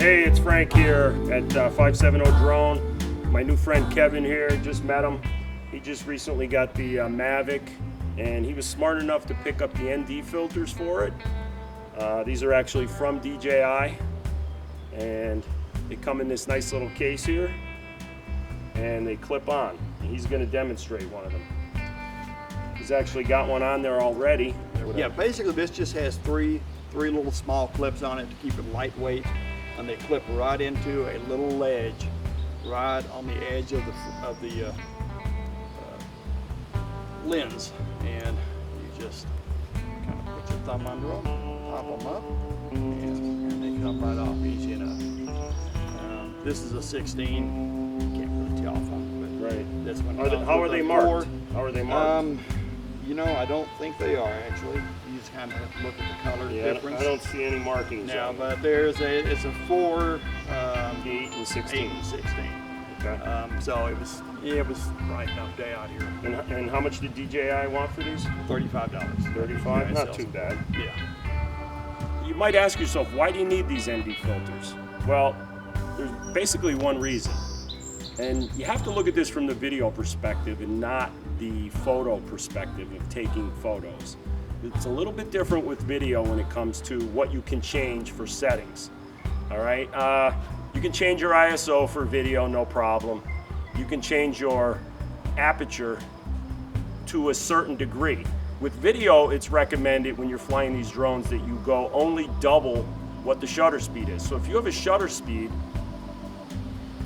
Hey, it's Frank here at 570 Drone. My new friend Kevin here, just met him. He just recently got the Mavic, and he was smart enough to pick up the ND filters for it. These are actually from DJI, and they come in this nice little case here, and they clip on. And he's going to demonstrate one of them. He's actually got one on there already. Yeah, basically this just has three little small clips on it to keep it lightweight, and they clip right into a little ledge right on the edge of the lens, and you just kind of put your thumb under them, pop them up, and they come right off easy enough. This is a 16. You can't really tell from it, but right. This one. How are they marked? How are they marked? You know, I don't think they are actually. You just kind of have to look at the color difference. I don't see any markings. No, but it's a 4, 8 and 16. 8 and 16. Okay. So it was bright enough day out here. And how much did DJI want for these? $35. $35? Not too bad. Yeah. You might ask yourself, why do you need these ND filters? Well, there's basically one reason. And you have to look at this from the video perspective and not the photo perspective of taking photos. It's a little bit different with video when it comes to what you can change for settings. All right, you can change your ISO for video, no problem. You can change your aperture to a certain degree. With video, it's recommended when you're flying these drones that you go only double what the shutter speed is. So if you have a shutter speed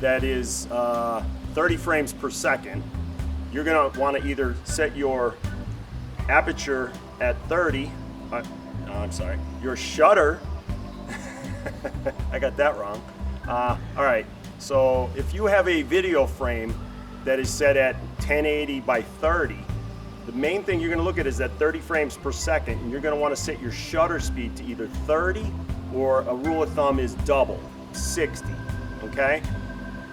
that is 30 frames per second, you're gonna wanna either set your aperture at 30, I'm sorry, your shutter, I got that wrong. All right, so if you have a video frame that is set at 1080 by 30, the main thing you're gonna look at is that 30 frames per second, and you're gonna wanna set your shutter speed to either 30 or a rule of thumb is double, 60, okay?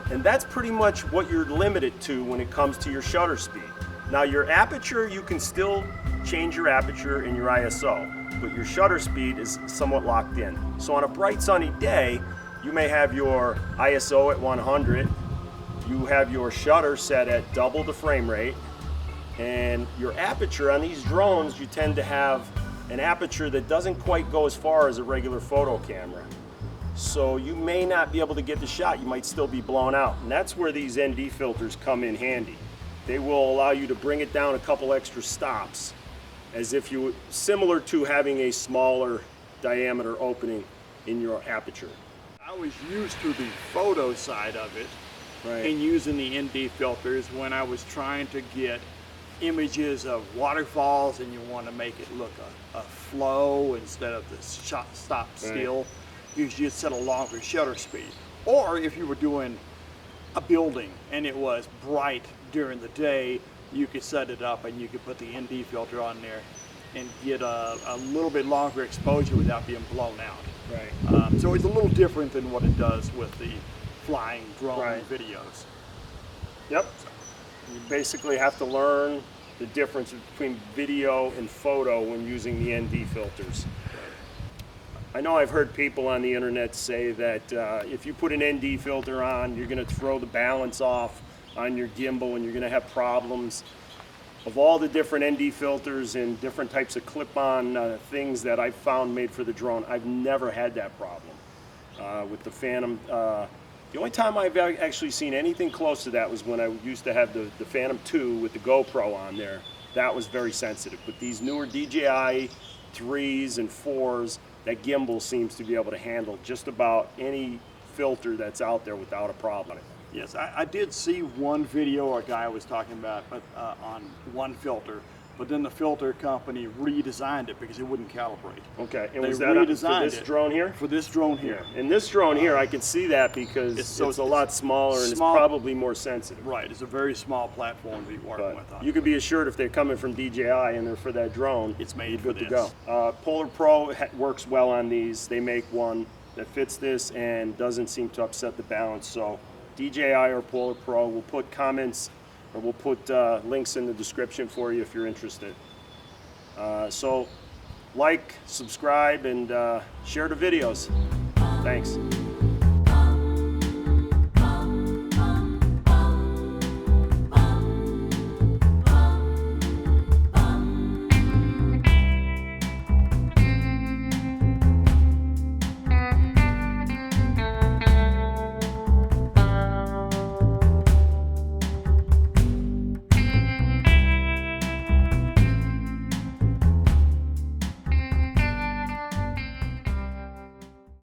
And that's pretty much what you're limited to when it comes to your shutter speed. Now your aperture, you can still change your aperture and your ISO, but your shutter speed is somewhat locked in. So on a bright sunny day, you may have your ISO at 100, you have your shutter set at double the frame rate, and your aperture on these drones, you tend to have an aperture that doesn't quite go as far as a regular photo camera. So you may not be able to get the shot, you might still be blown out. And that's where these ND filters come in handy. They will allow you to bring it down a couple extra stops, as if you, similar to having a smaller diameter opening in your aperture. I was used to the photo side of it, Right. and using the ND filters when I was trying to get images of waterfalls and you want to make it look a flow instead of the shot stop still. You just set a longer shutter speed. Or if you were doing a building and it was bright during the day, you could set it up and you could put the ND filter on there and get a little bit longer exposure without being blown out. Right. So it's a little different than what it does with the flying drone Right. videos. Yep. You basically have to learn the difference between video and photo when using the ND filters. I know I've heard people on the internet say that if you put an ND filter on, you're going to throw the balance off on your gimbal and you're going to have problems. Of all the different ND filters and different types of clip-on things that I've found made for the drone, I've never had that problem with the Phantom. The only time I've actually seen anything close to that was when I used to have the Phantom 2 with the GoPro on there. That was very sensitive. But these newer DJI 3s and 4s, that gimbal seems to be able to handle just about any filter that's out there without a problem. Yes, I did see one video a guy was talking about on one filter, but then the filter company redesigned it because it wouldn't calibrate. Okay, and They was that for redesigned this it. drone here? For this drone here. Yeah. In this drone here, I can see that because it's a lot smaller and it's probably more sensitive. Right, it's a very small platform to be working But with. you can be assured if they're coming from DJI and they're for that drone, It's made you're for good to this. go. Polar Pro works well on these. They make one that fits this and doesn't seem to upset the balance. So DJI or Polar Pro, we'll put comments or we'll put links in the description for you if you're interested. So like, subscribe, and share the videos. Thanks.